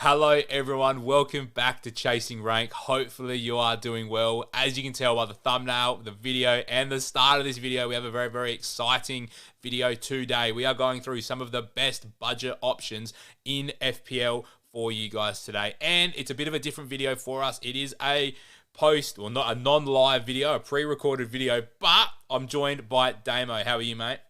Hello everyone, welcome back to Chasing Rank. Hopefully you are doing well. As you can tell by the thumbnail, the video, and the start of this video, we have a very exciting video today. We are going through some of the best budget options in FPL for you guys today. And it's a bit of a different video for us. It is a not a non-live video, a pre-recorded video, but I'm joined by Damo. How are you, mate?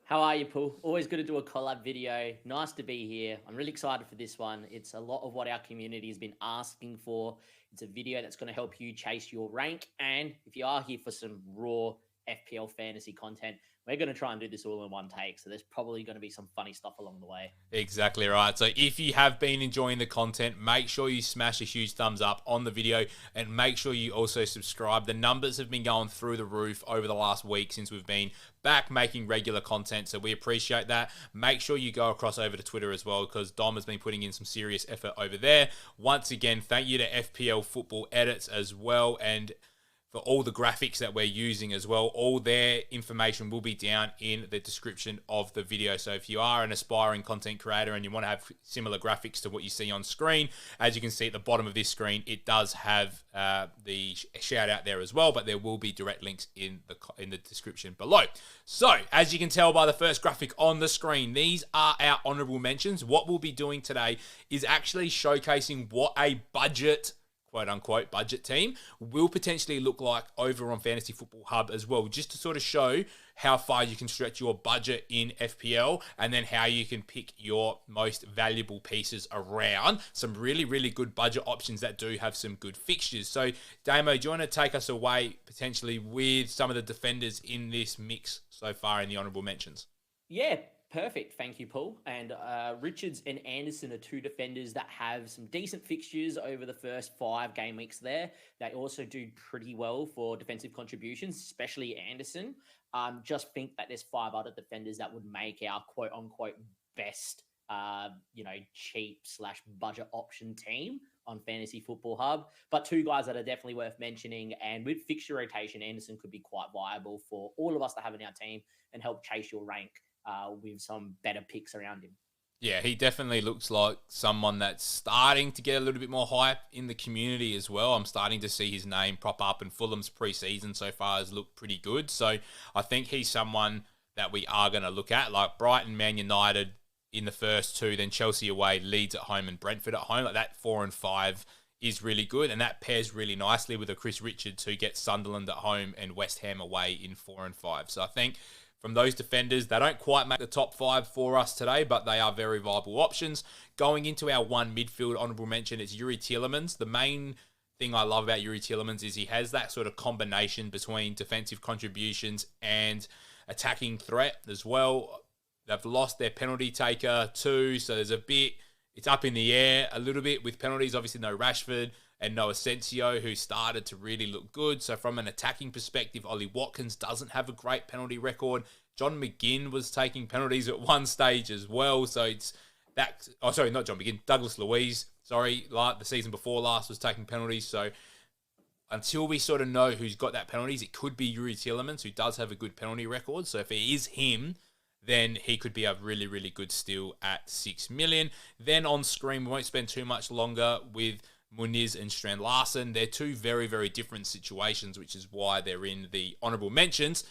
How are you, Paul? Always good to do a collab video. Nice to be here. I'm really excited for this one. It's a lot of what our community has been asking for. It's a video that's going to help you chase your rank. And if you are here for some raw FPL fantasy content, we're going to try and do this all in one take. So there's probably going to be some funny stuff along the way. Exactly right. So if you have been enjoying the content, make sure you smash a huge thumbs up on the video and make sure you also subscribe. The numbers have been going through the roof over the last week since we've been back making regular content. So we appreciate that. Make sure you go across over to Twitter as well because Dom has been putting in some serious effort over there. Once again, thank you to FPL Football Edits as well, and for all the graphics that we're using as well. All their information will be down in the description of the video. So if you are an aspiring content creator and you want to have similar graphics to what you see on screen, as you can see at the bottom of this screen, it does have the shout out there as well, but there will be direct links in the description below. So as you can tell by the first graphic on the screen, these are our honorable mentions. What we'll be doing today is actually showcasing what a budget, quote-unquote budget team will potentially look like over on Fantasy Football Hub as well, just to sort of show how far you can stretch your budget in FPL and then how you can pick your most valuable pieces around some really good budget options that do have some good fixtures. So Damo, do you want to take us away potentially with some of the defenders in this mix so far in the honourable mentions? Yeah, perfect. Thank you, Paul. And Richards and Anderson are two defenders that have some decent fixtures over the first 5 game weeks there. They also do pretty well for defensive contributions, especially Anderson. Just think that there's 5 other defenders that would make our quote-unquote best, cheap/budget option team on Fantasy Football Hub. But 2 guys that are definitely worth mentioning. And with fixture rotation, Anderson could be quite viable for all of us to have in our team and help chase your rank with some better picks around him. Yeah, he definitely looks like someone that's starting to get a little bit more hype in the community as well. I'm starting to see his name prop up, and Fulham's preseason so far has looked pretty good. So I think he's someone that we are going to look at, like Brighton, Man United in the first 2, then Chelsea away, Leeds at home, and Brentford at home. Like that 4 and 5 is really good, and that pairs really nicely with a Chris Richards who gets Sunderland at home and West Ham away in 4 and 5. So I think from those defenders, they don't quite make the top 5 for us today, but they are very viable options. Going into our one midfield honourable mention, it's Youri Tielemans. The main thing I love about Youri Tielemans is he has that sort of combination between defensive contributions and attacking threat as well. They've lost their penalty taker too, so there's it's up in the air a little bit with penalties. Obviously no Rashford and no Asensio, who started to really look good. So from an attacking perspective, Ollie Watkins doesn't have a great penalty record. John McGinn was taking penalties at one stage as well. So it's that. Oh, sorry, not John McGinn. Douglas Luiz. Sorry, the season before last was taking penalties. So until we sort of know who's got that penalties, it could be Youri Tielemans, who does have a good penalty record. So if it is him, then he could be a really good steal at 6 million. Then on screen, we won't spend too much longer with Muniz and Strand Larsen. They're 2 very different situations, which is why they're in the honourable mentions.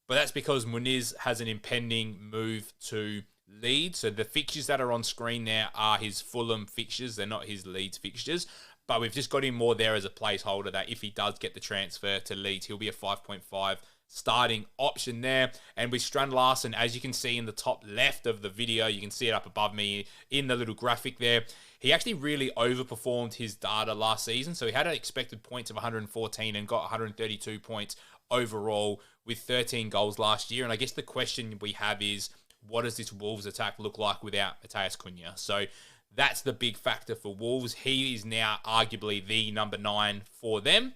But that's because Muniz has an impending move to Leeds. So the fixtures that are on screen there are his Fulham fixtures. They're not his Leeds fixtures. But we've just got him more there as a placeholder that if he does get the transfer to Leeds, he'll be a 5.5 starting option there. And with Strand Larsen, as you can see in the top left of the video, you can see it up above me in the little graphic there, he actually really overperformed his data last season. So he had an expected points of 114 and got 132 points overall with 13 goals last year. And I guess the question we have is, what does this Wolves attack look like without Matheus Cunha? So that's the big factor for Wolves. He is now arguably the number 9 for them.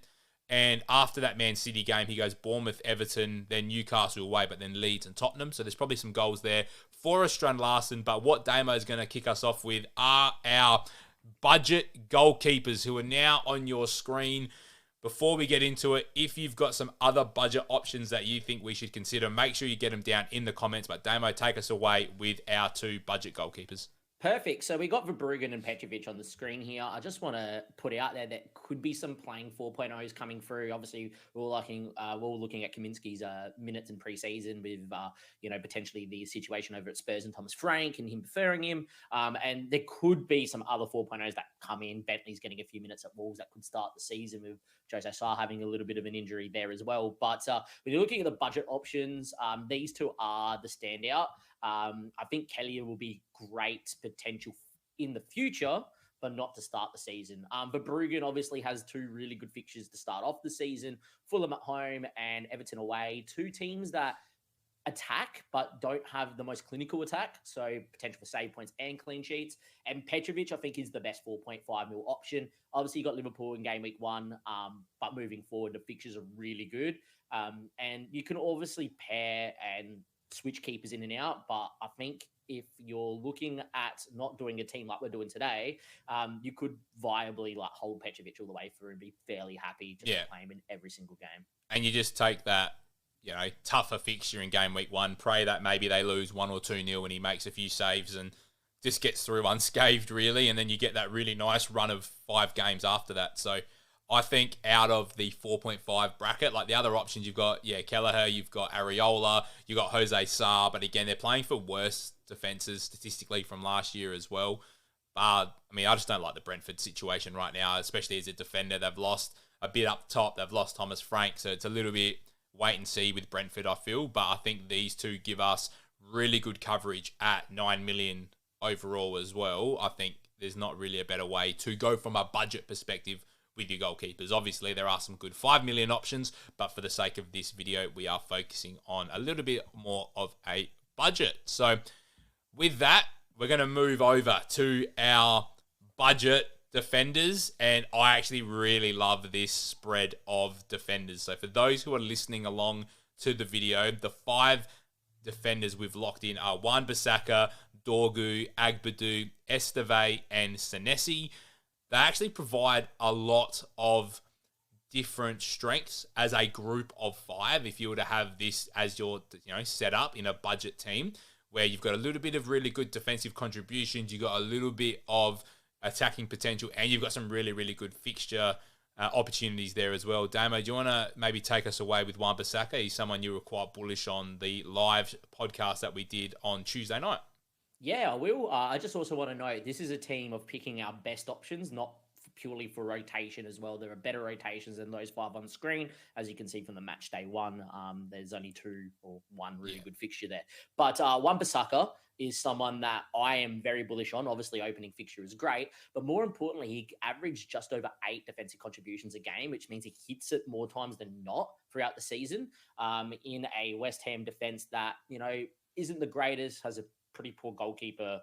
And after that Man City game, he goes Bournemouth, Everton, then Newcastle away, but then Leeds and Tottenham. So there's probably some goals there for Strand Larsen. But what Damo is going to kick us off with are our budget goalkeepers who are now on your screen. Before we get into it, if you've got some other budget options that you think we should consider, make sure you get them down in the comments. But Damo, take us away with our 2 budget goalkeepers. Perfect. So we got Verbruggen and Petrovic on the screen here. I just want to put out there that could be some playing 4.0s coming through. Obviously, we're all looking at Kaminsky's minutes in preseason with potentially the situation over at Spurs and Thomas Frank and him preferring him. And there could be some other 4.0s that come in. Bentley's getting a few minutes at Wolves that could start the season with Jose Sarr having a little bit of an injury there as well. But when you're looking at the budget options, these two are the standout. I think Kelly will be great potential in the future, but not to start the season. Verbruggen obviously has two really good fixtures to start off the season. Fulham at home and Everton away. Two teams that attack, but don't have the most clinical attack. So potential for save points and clean sheets. And Petrovic, I think, is the best 4.5 mil option. Obviously, you got Liverpool in game week 1, but moving forward, the fixtures are really good. And you can obviously pair and switch keepers in and out, but I think if you're looking at not doing a team like we're doing today, you could viably hold Petrovic all the way through and be fairly happy just to play him in every single game. And you just take that, tougher fixture in game week 1, pray that maybe they lose 1 or 2-0 and he makes a few saves and just gets through unscathed, really, and then you get that really nice run of 5 games after that. So I think out of the 4.5 bracket, like the other options you've got, Kelleher, you've got Areola, you've got Jose Sarr, but again, they're playing for worse defences statistically from last year as well. I just don't like the Brentford situation right now, especially as a defender. They've lost a bit up top. They've lost Thomas Frank, so it's a little bit wait and see with Brentford, I feel. But I think these two give us really good coverage at 9 million overall as well. I think there's not really a better way to go from a budget perspective with your goalkeepers. Obviously, there are some good 5 million options, but for the sake of this video, we are focusing on a little bit more of a budget. So with that, we're going to move over to our budget defenders, and I actually really love this spread of defenders. So for those who are listening along to the video, the 5 defenders we've locked in are Wan-Bissaka, Dorgu, Agbadu, Esteve, and Senesi. They actually provide a lot of different strengths as a group of 5. If you were to have this as your setup in a budget team, where you've got a little bit of really good defensive contributions, you've got a little bit of attacking potential, and you've got some really, really good fixture opportunities there as well. Damo, do you want to maybe take us away with Wan-Bissaka? He's someone you were quite bullish on the live podcast that we did on Tuesday night. Yeah, I will. I just also want to note, this is a team of picking our best options, not purely for rotation as well. There are better rotations than those 5 on screen. As you can see from the match day 1, there's only 2 or 1 really good fixture there. But Wan-Bissaka is someone that I am very bullish on. Obviously, opening fixture is great, but more importantly, he averaged just over 8 defensive contributions a game, which means he hits it more times than not throughout the season, in a West Ham defense that, isn't the greatest, has a pretty poor goalkeeper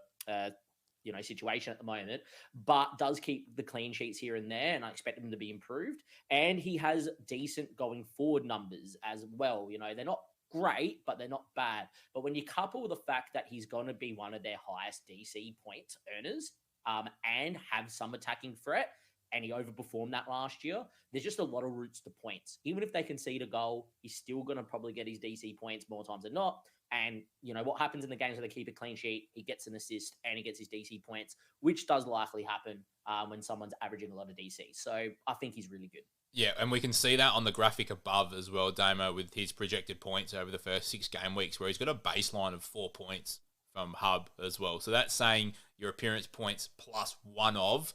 situation at the moment, but does keep the clean sheets here and there, and I expect them to be improved. And he has decent going forward numbers as well. They're not great, but they're not bad. But when you couple the fact that he's going to be one of their highest DC point earners, and have some attacking threat, and he overperformed that last year, there's just a lot of routes to points. Even if they concede a goal, he's still going to probably get his DC points more times than not. And, what happens in the games where they keep a clean sheet, he gets an assist and he gets his DC points, which does likely happen when someone's averaging a lot of DC. So I think he's really good. Yeah, and we can see that on the graphic above as well, Damo, with his projected points over the first 6 game weeks, where he's got a baseline of 4 points from Hub as well. So that's saying your appearance points plus 1 of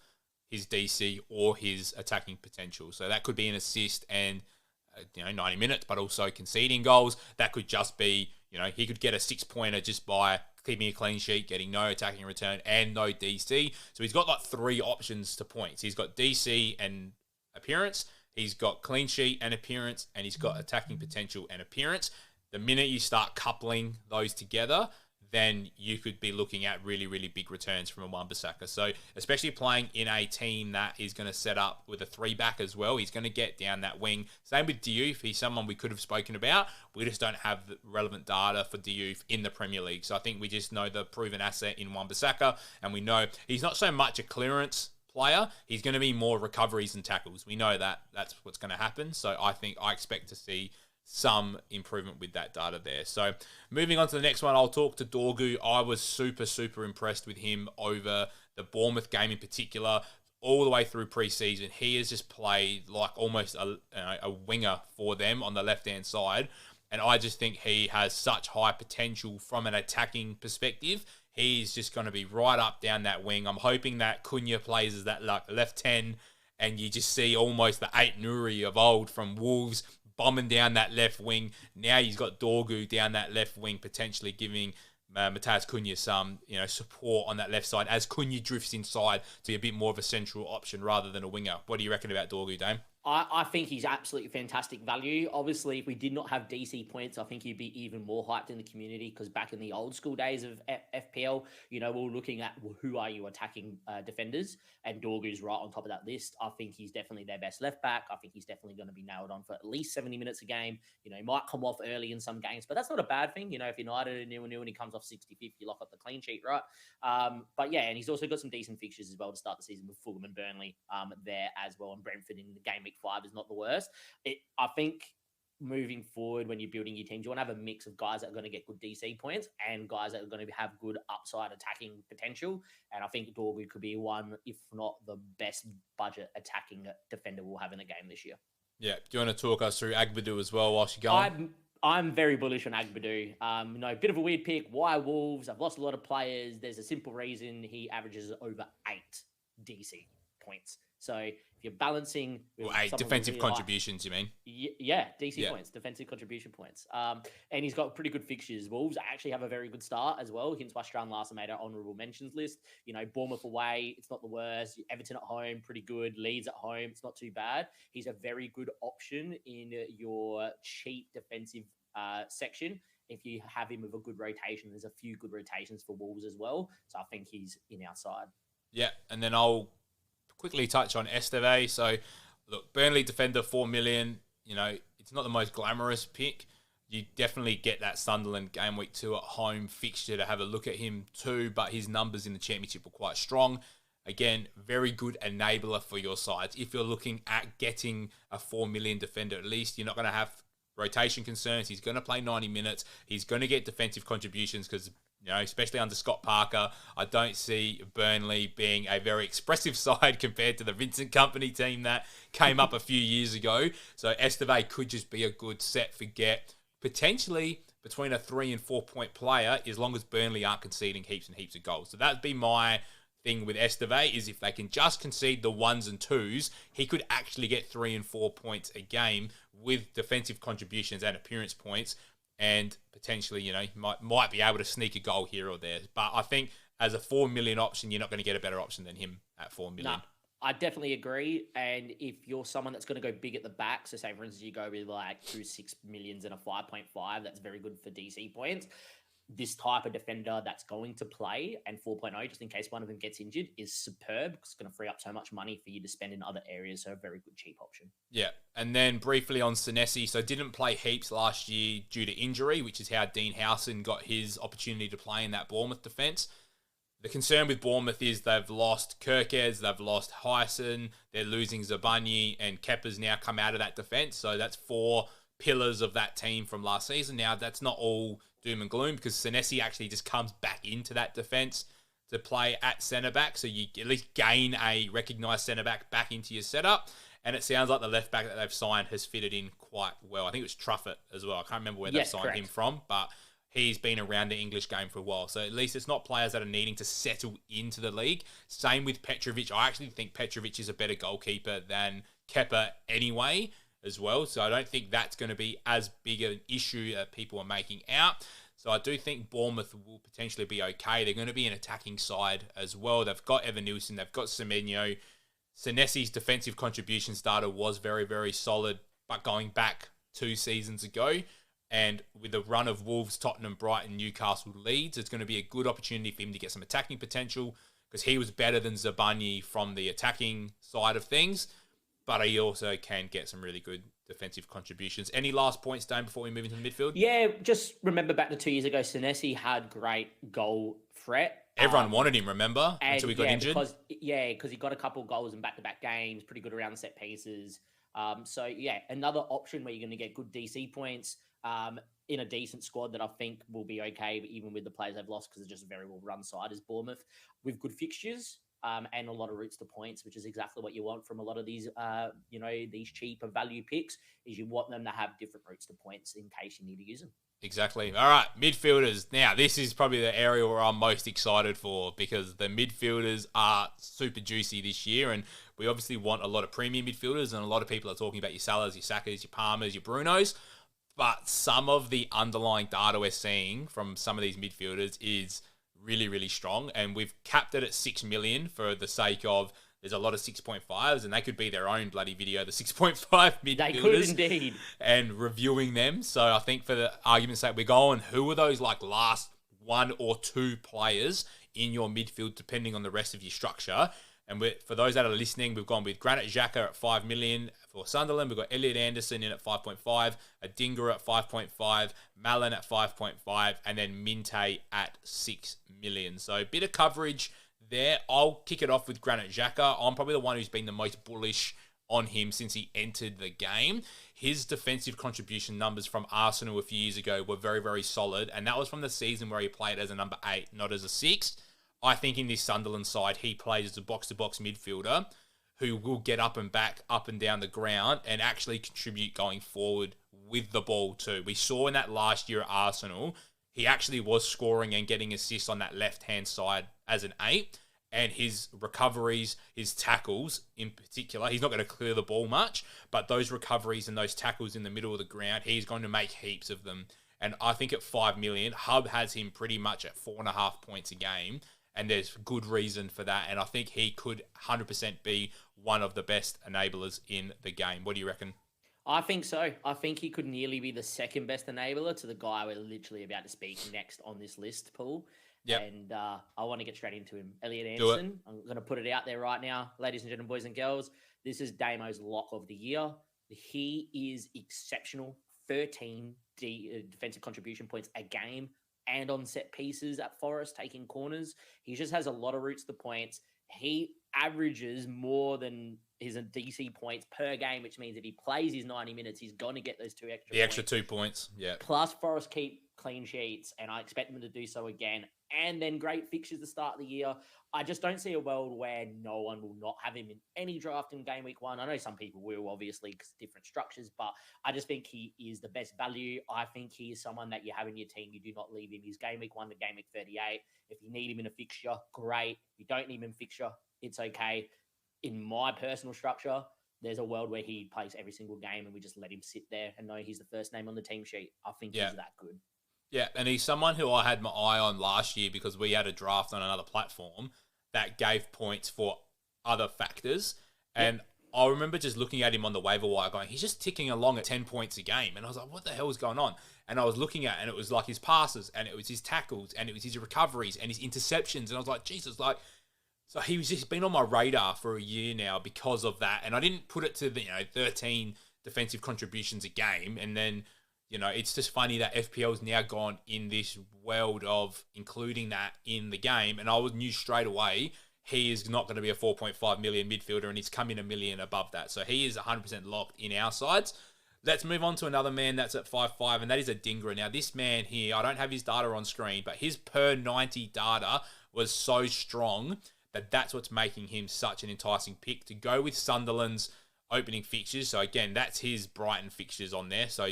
his DC or his attacking potential. So that could be an assist and 90 minutes, but also conceding goals. That could just be, he could get a 6-pointer just by keeping a clean sheet, getting no attacking return and no DC. So he's got 3 options to points. He's got DC and appearance, he's got clean sheet and appearance, and he's got attacking potential and appearance. The minute you start coupling those together, then you could be looking at really, really big returns from a Wan-Bissaka. So especially playing in a team that is going to set up with a 3-back as well, he's going to get down that wing. Same with Diouf. He's someone we could have spoken about. We just don't have the relevant data for Diouf in the Premier League. So I think we just know the proven asset in Wan-Bissaka, and we know he's not so much a clearance player. He's going to be more recoveries and tackles. We know that that's what's going to happen. So I expect to see some improvement with that data there. So moving on to the next one, I'll talk to Dorgu. I was super, super impressed with him over the Bournemouth game in particular, all the way through pre-season. He has just played like almost a winger for them on the left-hand side. And I just think he has such high potential from an attacking perspective. He's just going to be right up down that wing. I'm hoping that Cunha plays as that like left 10, and you just see almost the 8 Nuri of old from Wolves bombing down that left wing. Now he's got Dorgu down that left wing, potentially giving Matheus Cunha some support on that left side as Cunha drifts inside to be a bit more of a central option rather than a winger. What do you reckon about Dorgu, Dame? I think he's absolutely fantastic value. Obviously, if we did not have DC points, I think he'd be even more hyped in the community, because back in the old school days of FPL, we're looking at who are you attacking defenders, and Dorgu's right on top of that list. I think he's definitely their best left back. I think he's definitely going to be nailed on for at least 70 minutes a game. He might come off early in some games, but that's not a bad thing. If United are 0-0 and he comes off 65th, you lock up the clean sheet, right? But yeah, and he's also got some decent fixtures as well to start the season with Fulham and Burnley there as well, and Brentford in the game week 5 is not the worst. I think moving forward, when you're building your teams, you want to have a mix of guys that are going to get good DC points and guys that are going to have good upside attacking potential. And I think Dorgu could be one, if not the best budget attacking defender we'll have in the game this year. Yeah. Do you want to talk us through Agbadou as well whilst you're going? I'm very bullish on Agbadou. Bit of a weird pick. Why Wolves? I've lost a lot of players. There's a simple reason: he averages over 8 DC points. So if you're balancing with 8 defensive contributions, you mean? Yeah, DC points, defensive contribution points. And he's got pretty good fixtures. Wolves actually have a very good start as well. Hence why Strand Larson made our honourable mentions list. Bournemouth away, it's not the worst. Everton at home, pretty good. Leeds at home, it's not too bad. He's a very good option in your cheap defensive section. If you have him with a good rotation, there's a few good rotations for Wolves as well. So I think he's in our side. Yeah, and then I'll quickly touch on Esteve. So, look, Burnley defender, 4 million. It's not the most glamorous pick. You definitely get that Sunderland game week 2 at home fixture to have a look at him too, but his numbers in the championship were quite strong. Again, very good enabler for your sides. If you're looking at getting a 4 million defender, at least you're not going to have rotation concerns. He's going to play 90 minutes. He's going to get defensive contributions because especially under Scott Parker, I don't see Burnley being a very expressive side compared to the Vincent Kompany team that came up a few years ago. So Esteve could just be a good set forget, potentially between a 3 and 4 point player, as long as Burnley aren't conceding heaps and heaps of goals. So that'd be my thing with Esteve, is if they can just concede the 1s and 2s, he could actually get 3 and 4 points a game with defensive contributions and appearance points, and potentially, might be able to sneak a goal here or there. But I think as a 4 million option, you're not going to get a better option than him at 4 million. No, I definitely agree. And if you're someone that's going to go big at the back, so say, for instance, you go with like 2 6 millions and a 5.5, that's very good for DC points. This type of defender that's going to play and 4.0, just in case one of them gets injured, is superb. It's going to free up so much money for you to spend in other areas. So a very good cheap option. Yeah. And then briefly on Senesi. So didn't play heaps last year due to injury, which is how Dean Howson got his opportunity to play in that Bournemouth defence. The concern with Bournemouth is they've lost Kirkes, they've lost Hyson, they're losing Zabanyi, and Kepa's now come out of that defence. So that's 4 pillars of that team from last season. Now, that's not all doom and gloom, because Senesi actually just comes back into that defence to play at centre-back, so you at least gain a recognised centre-back back into your setup, and it sounds like the left-back that they've signed has fitted in quite well. I think it was Truffett as well. I can't remember where they signed him from, but he's been around the English game for a while, so at least it's not players that are needing to settle into the league. Same with Petrovic. I actually think Petrovic is a better goalkeeper than Kepa anyway, as well. So I don't think that's going to be as big an issue that people are making out. So I do think Bournemouth will potentially be okay. They're going to be an attacking side as well. They've got Evan Nilsson. They've got Semenyo. Senesi's defensive contribution starter was very, very solid, but going back 2 seasons ago, and with the run of Wolves, Tottenham, Brighton, Newcastle, Leeds, it's going to be a good opportunity for him to get some attacking potential, because he was better than Zabanyi from the attacking side of things, but he also can get some really good defensive contributions. Any last points, Dane, before we move into the midfield? Yeah, just remember back to 2 years ago, Senesi had great goal threat. Everyone wanted him, remember? Until he got injured. Because he got a couple goals in back-to-back games, pretty good around the set pieces. So yeah, another option where you're going to get good DC points in a decent squad that I think will be okay, even with the players they've lost because it's just a very well run side as Bournemouth with good fixtures. And a lot of routes to points, which is exactly what you want from a lot of these, these cheaper value picks. Is you want them to have different routes to points in case you need to use them. Exactly. All right, midfielders. Now, this is probably the area where I'm most excited for because the midfielders are super juicy this year, and we obviously want a lot of premium midfielders, and a lot of people are talking about your Salahs, your Sakas, your Palmers, your Brunos, but some of the underlying data we're seeing from some of these midfielders is really, really strong, and we've capped it at 6 million for the sake of there's a lot of 6.5s, and they could be their own bloody video, the 6.5 midfielders. They could indeed. And reviewing them. So I think for the argument's sake, we're going, who are those like last 1 or 2 players in your midfield, depending on the rest of your structure? And for those that are listening, we've gone with Granit Xhaka at 5 million for Sunderland. We've got Elliot Anderson in at 5.5, Adingra at 5.5, Malin at 5.5, and then Minte at 6 million. So a bit of coverage there. I'll kick it off with Granit Xhaka. I'm probably the one who's been the most bullish on him since he entered the game. His defensive contribution numbers from Arsenal a few years ago were very, very solid, and that was from the season where he played as a number 8, not as a 6. I think in this Sunderland side, he plays as a box-to-box midfielder who will get up and back, up and down the ground, and actually contribute going forward with the ball too. We saw in that last year at Arsenal, he actually was scoring and getting assists on that left-hand side as an 8. And his recoveries, his tackles in particular, he's not going to clear the ball much, but those recoveries and those tackles in the middle of the ground, he's going to make heaps of them. And I think at 5 million, Hub has him pretty much at 4.5 points a game. And there's good reason for that. And I think he could 100% be one of the best enablers in the game. What do you reckon? I think so. I think he could nearly be the second best enabler to the guy we're literally about to speak next on this list, Paul. Yep. And I want to get straight into him. Elliot Anderson, I'm going to put it out there right now. Ladies and gentlemen, boys and girls, this is Damo's lock of the year. He is exceptional. 13 defensive contribution points a game and on set pieces at Forest, taking corners. He just has a lot of routes to points. He averages more than his DC points per game, which means if he plays his 90 minutes, he's going to get those extra 2 points. Yeah. Plus Forest keep clean sheets, and I expect them to do so again. And then great fixtures to start the year. I just don't see a world where no one will not have him in any draft in game week 1. I know some people will, obviously, because different structures, but I just think he is the best value. I think he is someone that you have in your team. You do not leave him. He's game week 1 to game week 38. If you need him in a fixture, great. If you don't need him in fixture, it's okay. In my personal structure, there's a world where he plays every single game and we just let him sit there and know he's the first name on the team sheet. I think he's that good. Yeah, and he's someone who I had my eye on last year because we had a draft on another platform that gave points for other factors. And I remember just looking at him on the waiver wire going, he's just ticking along at 10 points a game. And I was like, what the hell is going on? And I was looking at, and it was like his passes, and it was his tackles, and it was his recoveries, and his interceptions. And I was like, Jesus, like, so he was just been on my radar for a year now because of that. And I didn't put it to the, 13 defensive contributions a game. And then, it's just funny that FPL's now gone in this world of including that in the game. And I knew straight away he is not going to be a 4.5 million midfielder, and he's come in $1 million above that. So he is 100% locked in our sides. Let's move on to another man that's at 5.5, and that is Adingra. Now, this man here, I don't have his data on screen, but his per 90 data was so strong that that's what's making him such an enticing pick to go with Sunderland's opening fixtures. So, again, that's his Brighton fixtures on there. So,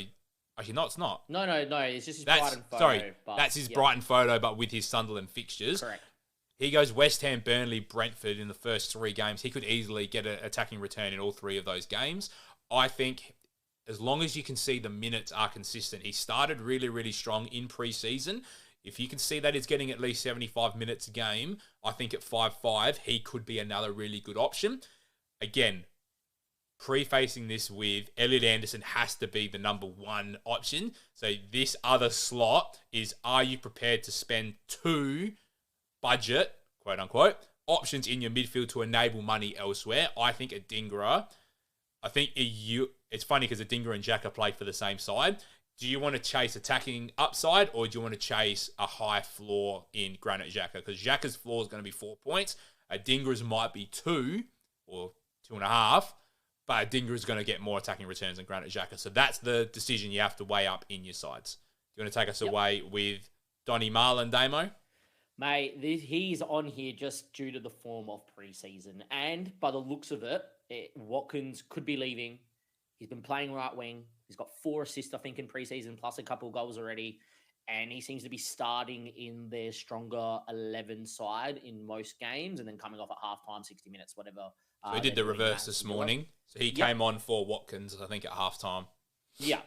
actually, no, it's not. No. It's just his Brighton photo. Sorry, that's his Brighton photo, but with his Sunderland fixtures. Correct. He goes West Ham, Burnley, Brentford in the first 3 games. He could easily get an attacking return in all 3 of those games. I think as long as you can see the minutes are consistent, he started really, really strong in pre-season. If you can see that he's getting at least 75 minutes a game, I think at 5.5, he could be another really good option. Again, prefacing this with Elliot Anderson has to be the number 1 option. So this other slot is, are you prepared to spend 2 budget, quote unquote, options in your midfield to enable money elsewhere? I think Adingra, it's funny because Adingra and Xhaka play for the same side. Do you want to chase attacking upside, or do you want to chase a high floor in Granit Xhaka? Because Xhaka's floor is going to be 4 points. Adingra's might be 2 or 2.5. but Adingra is going to get more attacking returns than Granit Xhaka. So that's the decision you have to weigh up in your sides. Do you want to take us away with Donny Pauly and Damo? Mate, he's on here just due to the form of preseason. And by the looks of it, Watkins could be leaving. He's been playing right wing. He's got 4 assists, I think, in preseason, plus a couple of goals already. And he seems to be starting in their stronger 11 side in most games and then coming off at halftime, 60 minutes, whatever. So he did the reverse this morning. So he came on for Watkins, I think, at halftime. Yeah.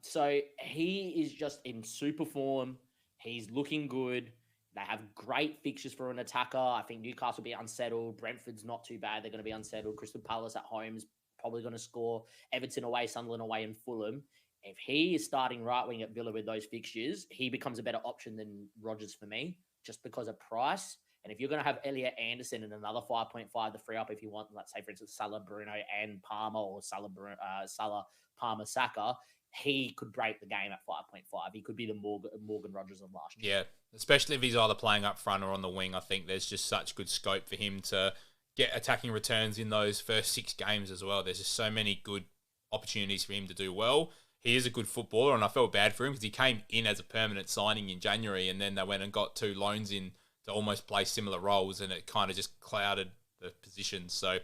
So he is just in super form. He's looking good. They have great fixtures for an attacker. I think Newcastle will be unsettled. Brentford's not too bad. They're going to be unsettled. Crystal Palace at home is probably going to score. Everton away, Sunderland away, and Fulham. If he is starting right wing at Villa with those fixtures, he becomes a better option than Rodgers for me, just because of price. And if you're going to have Elliot Anderson and another 5.5 to free up, if you want, let's say, for instance, Salah, Bruno, and Palmer, or Salah, Palmer, Saka, he could break the game at 5.5. He could be the Morgan Rodgers of last year. Yeah, especially if he's either playing up front or on the wing. I think there's just such good scope for him to get attacking returns in those first 6 games as well. There's just so many good opportunities for him to do well. He is a good footballer, and I felt bad for him because he came in as a permanent signing in January, and then they went and got 2 loans in to almost play similar roles, and it kind of just clouded the positions. So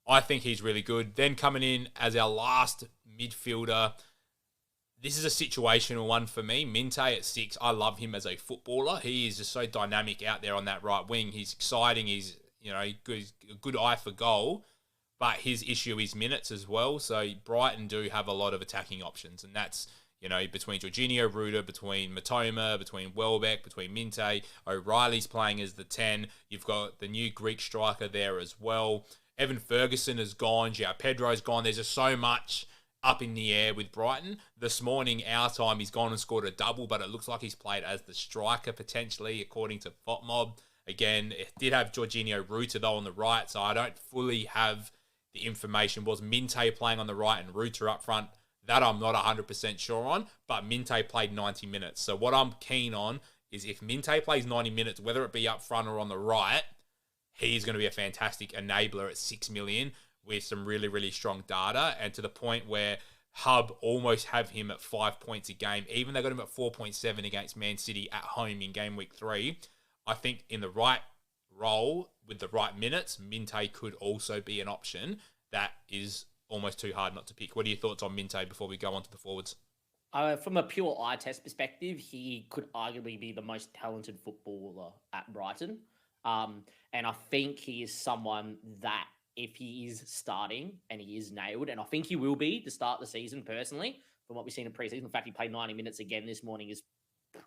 I think he's really good. Then coming in as our last midfielder, this is a situational one for me. Minte at 6, I love him as a footballer. He is just so dynamic out there on that right wing. He's exciting. He's a good eye for goal. But his issue is minutes as well. So Brighton do have a lot of attacking options. And that's, between Jorginho, Ruder, between Matoma, between Welbeck, between Minte. O'Reilly's playing as the 10. You've got the new Greek striker there as well. Evan Ferguson is gone. João Pedro's gone. There's just so much up in the air with Brighton. This morning, our time, he's gone and scored a double, but it looks like he's played as the striker potentially, according to FotMob. Again, it did have Jorginho Ruter, though, on the right, so I don't fully have the information. Was Minte playing on the right and Ruter up front? That I'm not 100% sure on, but Minte played 90 minutes. So what I'm keen on is if Minte plays 90 minutes, whether it be up front or on the right, he's going to be a fantastic enabler at 6 million with some really, really strong data, and to the point where Hub almost have him at 5 points a game. Even they got him at 4.7 against Man City at home in game week 3. I think in the right role with the right minutes, Minte could also be an option that is almost too hard not to pick. What are your thoughts on Minte before we go on to the forwards? From a pure eye test perspective, he could arguably be the most talented footballer at Brighton. And I think he is someone that if he is starting and he is nailed, and I think he will be to start the season personally, from what we've seen in preseason. In fact, he played 90 minutes again this morning is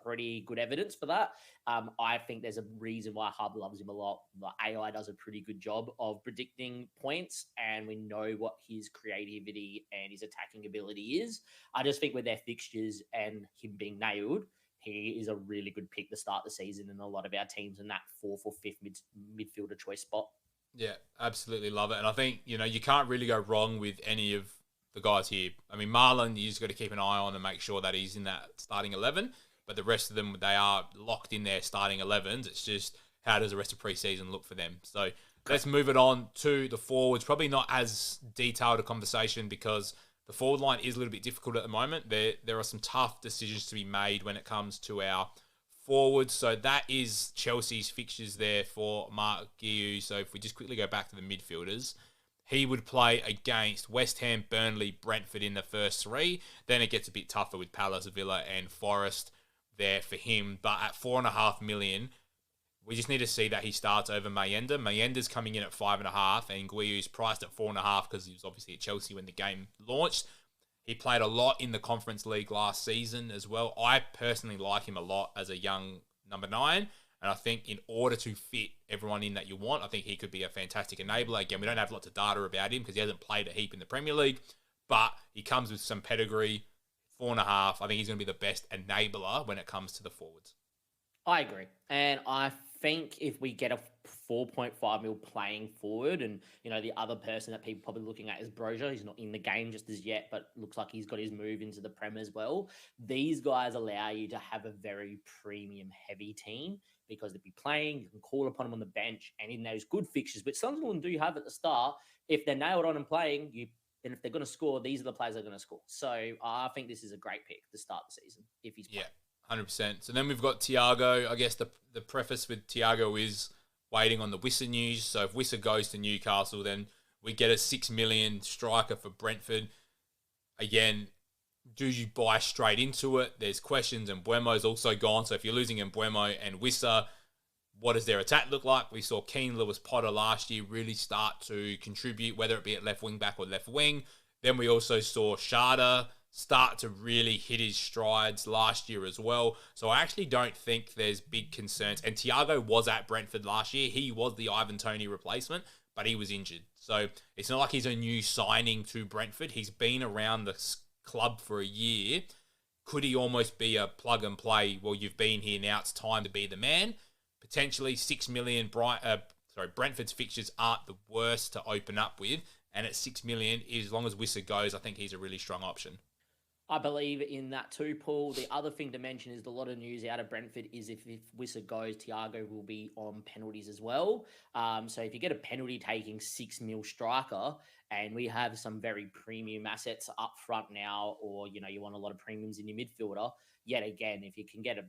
pretty good evidence for that. I think there's a reason why Hub loves him a lot. The AI does a pretty good job of predicting points, and we know what his creativity and his attacking ability is. I just think with their fixtures and him being nailed, he is a really good pick to start the season in a lot of our teams in that 4th or 5th midfielder choice spot. Yeah, absolutely love it. And I think, you can't really go wrong with any of the guys here. I mean, Marlon, you just got to keep an eye on and make sure that he's in that starting 11. But the rest of them, they are locked in their starting 11s. It's just how does the rest of preseason look for them? So let's move it on to the forwards. Probably not as detailed a conversation because the forward line is a little bit difficult at the moment. There are some tough decisions to be made when it comes to our forwards. So that is Chelsea's fixtures there for Mark Guiu. So if we just quickly go back to the midfielders, he would play against West Ham, Burnley, Brentford in the first 3. Then it gets a bit tougher with Palace, Villa and Forest there for him. But at 4.5 million, we just need to see that he starts over Mayenda. Mayenda's coming in at 5.5, and Guiu's priced at 4.5 because he was obviously at Chelsea when the game launched. He played a lot in the Conference League last season as well. I personally like him a lot as a young number 9. And I think in order to fit everyone in that you want, I think he could be a fantastic enabler. Again, we don't have lots of data about him because he hasn't played a heap in the Premier League. But he comes with some pedigree. 4.5. I think he's going to be the best enabler when it comes to the forwards. I agree. And I think if we get a 4.5 mil playing forward. And, the other person that people probably looking at is Brozier. He's not in the game just as yet, but looks like he's got his move into the Prem as well. These guys allow you to have a very premium heavy team because they'll be playing. You can call upon them on the bench and in those good fixtures, which some of them do have at the start. If they're nailed on and playing, and if they're going to score, these are the players that are going to score. So I think this is a great pick to start the season if he's playing. 100%. So then we've got Thiago. I guess the preface with Thiago is waiting on the Wissa news. So if Wissa goes to Newcastle, then we get a 6 million striker for Brentford. Again, do you buy straight into it? There's questions, and Mbuemo's also gone. So if you're losing Mbuemo and Wissa, what does their attack look like? We saw Keane Lewis Potter last year really start to contribute, whether it be at left wing back or left wing. Then we also saw Shoutout start to really hit his strides last year as well. So I actually don't think there's big concerns. And Thiago was at Brentford last year. He was the Ivan Toney replacement, but he was injured. So it's not like he's a new signing to Brentford. He's been around the club for a year. Could he almost be a plug and play? Well, you've been here now. It's time to be the man. Potentially 6 million. Brentford's fixtures aren't the worst to open up with. And at 6 million, as long as Wissa goes, I think he's a really strong option. I believe in that too, Paul. The other thing to mention is a lot of news out of Brentford is if Wissa goes, Thiago will be on penalties as well. So if you get a penalty taking 6 mil striker, and we have some very premium assets up front now, or, you want a lot of premiums in your midfielder, yet again, if you can get a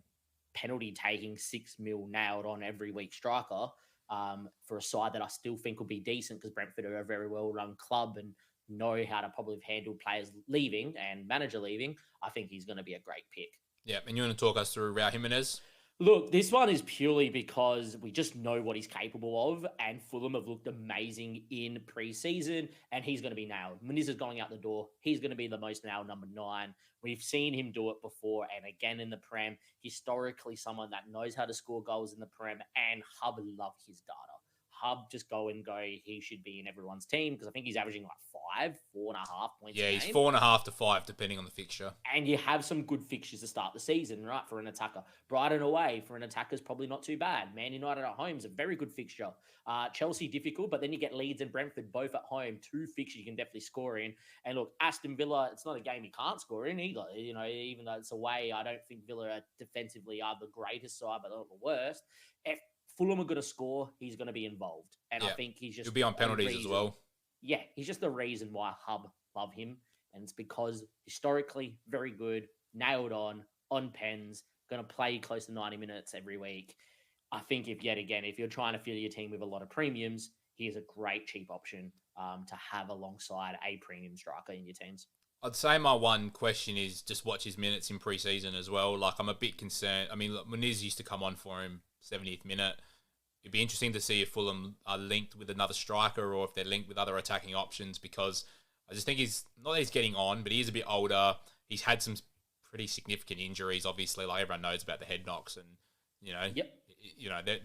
penalty taking 6 mil nailed on every week striker, for a side that I still think will be decent because Brentford are a very well-run club and know how to probably handle players leaving and manager leaving, I think he's going to be a great pick. Yeah, and you want to talk us through Raul Jimenez? Look, this one is purely because we just know what he's capable of, and Fulham have looked amazing in pre-season, and he's going to be nailed. Muniz is going out the door. He's going to be the most nailed number 9. We've seen him do it before, and again in the Prem. Historically, someone that knows how to score goals in the Prem, and Hub love his data. Hub just go, he should be in everyone's team because I think he's averaging like 4.5 points. Yeah, a he's game. 4.5 to 5 depending on the fixture. And you have some good fixtures to start the season, right, for an attacker. Brighton away for an attacker is probably not too bad. Man United at home is a very good fixture. Chelsea difficult, but then you get Leeds and Brentford both at home. 2 fixtures you can definitely score in. And look, Aston Villa, it's not a game you can't score in either. Even though it's away, I don't think Villa defensively are the greatest side, but not the worst. If Fulham are going to score, he's going to be involved. And I think he's just... He'll be on penalties as well. Yeah, he's just the reason why Hub love him. And it's because historically, very good, nailed on pens, going to play close to 90 minutes every week. I think if you're trying to fill your team with a lot of premiums, he is a great cheap option to have alongside a premium striker in your teams. I'd say my one question is just watch his minutes in pre-season as well. Like, I'm a bit concerned. I mean, look, Muniz used to come on for him 70th minute. It'd be interesting to see if Fulham are linked with another striker or if they're linked with other attacking options, because I just think he's getting on, but he is a bit older. He's had some pretty significant injuries, obviously, like everyone knows about the head knocks, and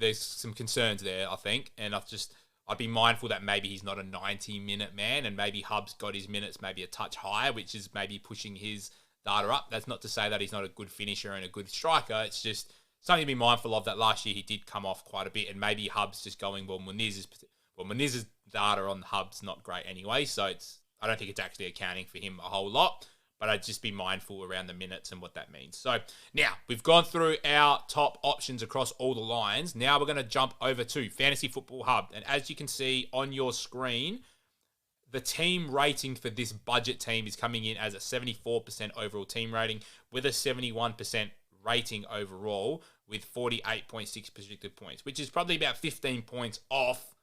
there's some concerns there, I think, and I'd be mindful that maybe he's not a 90-minute man, and maybe Hub's got his minutes maybe a touch higher, which is maybe pushing his data up. That's not to say that he's not a good finisher and a good striker. It's just something to be mindful of, that last year he did come off quite a bit, and maybe Hub's just going, Muniz's data on Hub's not great anyway, so I don't think it's actually accounting for him a whole lot, but I'd just be mindful around the minutes and what that means. So now we've gone through our top options across all the lines. Now we're going to jump over to Fantasy Football Hub, and as you can see on your screen, the team rating for this budget team is coming in as a 74% overall team rating with a 71% rating overall with 48.6 predicted points, which is probably about 15 points off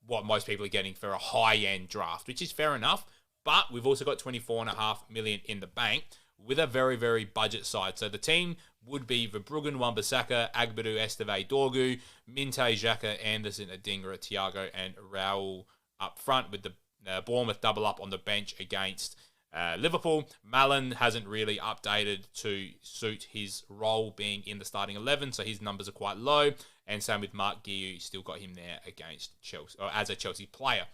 what most people are getting for a high-end draft, which is fair enough. But we've also got 24.5 million in the bank with a very, very budget side. So the team would be Verbruggen, Wan-Bissaka, Agbadu, Esteve, Dorgu, Minte, Xhaka, Anderson, Adingra, Thiago, and Raul up front, with the Bournemouth double up on the bench against Liverpool. Malin hasn't really updated to suit his role being in the starting 11, so his numbers are quite low. And same with Mark Guiu, still got him there against Chelsea, or as a Chelsea player.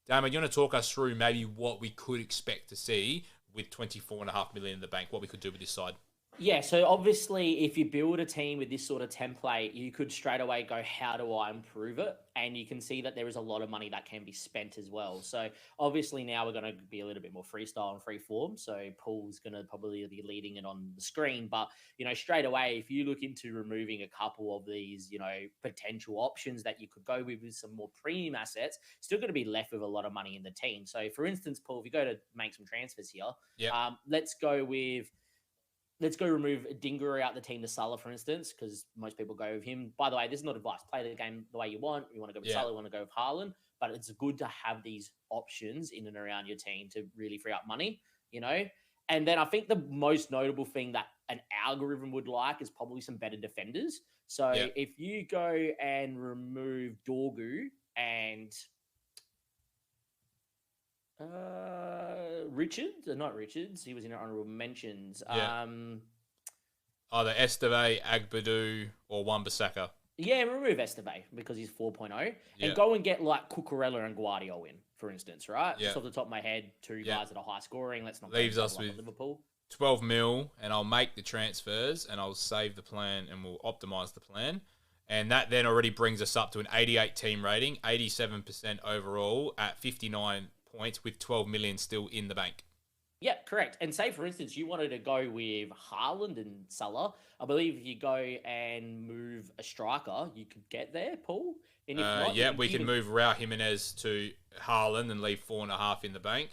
Damon, you want to talk us through maybe what we could expect to see with 24.5 million in the bank, what we could do with this side? Yeah, so obviously, if you build a team with this sort of template, you could straight away go, how do I improve it? And you can see that there is a lot of money that can be spent as well. So obviously, now we're going to be a little bit more freestyle and free form. So Paul's going to probably be leading it on the screen. But, straight away, if you look into removing a couple of these, potential options that you could go with some more premium assets, still going to be left with a lot of money in the team. So for instance, Paul, if you go to make some transfers here, Yeah. let's go remove Dingery out the team to Salah, for instance, because most people go with him. By the way, this is not advice. Play the game the way you want. You want to go with Salah, you want to go with Haaland, but it's good to have these options in and around your team to really free up money, And then I think the most notable thing that an algorithm would like is probably some better defenders. So if you go and remove Dorgu and Richards, not Richards. He was in our honorable mentions. Yeah. Either Esteve, Agbadu, or Wan-Bissaka. Yeah, remove Esteve because he's 4.0. And go and get like Cucurella and Guardiola in, for instance, right? Just off the top of my head, two guys that are high scoring. Let's not leaves us with Liverpool. 12 mil, and I'll make the transfers, and I'll save the plan, and we'll optimize the plan. And that then already brings us up to an 88 team rating, 87% overall at 59 points with 12 million still in the bank. Yeah, correct. And say, for instance, you wanted to go with Haaland and Salah. I believe if you go and move a striker, you could get there, Paul. And if not, we can move Raul Jimenez to Haaland and leave 4.5 in the bank.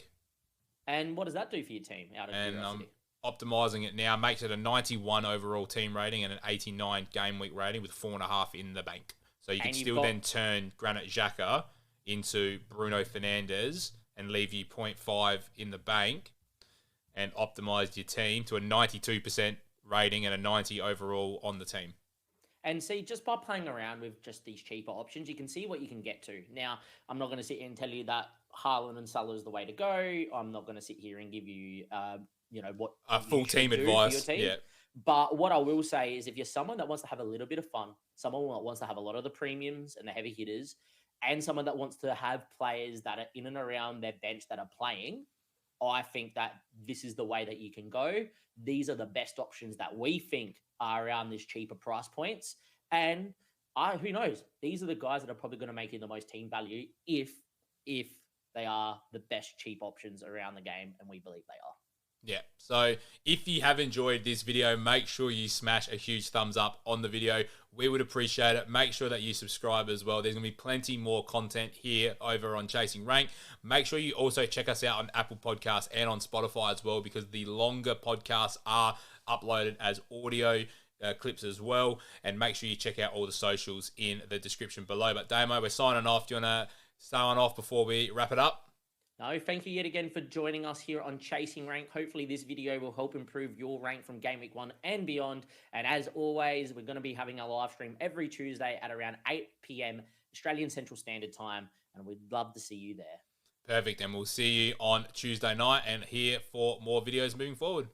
And what does that do for your team? Out of curiosity? Optimizing it now makes it a 91 overall team rating and an 89 game week rating with 4.5 in the bank. So you can still then turn Granit Xhaka into Bruno Fernandes and leave you 0.5 in the bank and optimize your team to a 92% rating and a 90 overall on the team. And see, just by playing around with just these cheaper options, you can see what you can get to. Now, I'm not going to sit here and tell you that Haaland and Salah is the way to go. I'm not going to sit here and give you, what full team advice. Yeah. But what I will say is if you're someone that wants to have a little bit of fun, someone that wants to have a lot of the premiums and the heavy hitters, and someone that wants to have players that are in and around their bench that are playing, I think that this is the way that you can go. These are the best options that we think are around these cheaper price points. And who knows? These are the guys that are probably going to make you the most team value if they are the best cheap options around the game, and we believe they are. Yeah, so if you have enjoyed this video, make sure you smash a huge thumbs up on the video. We would appreciate it. Make sure that you subscribe as well. There's going to be plenty more content here over on Chasing Rank. Make sure you also check us out on Apple Podcasts and on Spotify as well, because the longer podcasts are uploaded as audio clips as well. And make sure you check out all the socials in the description below. But Damo, we're signing off. Do you want to sign off before we wrap it up? No, thank you yet again for joining us here on Chasing Rank. Hopefully this video will help improve your rank from Game Week 1 and beyond. And as always, we're going to be having a live stream every Tuesday at around 8 p.m. Australian Central Standard Time. And we'd love to see you there. Perfect. And we'll see you on Tuesday night and here for more videos moving forward.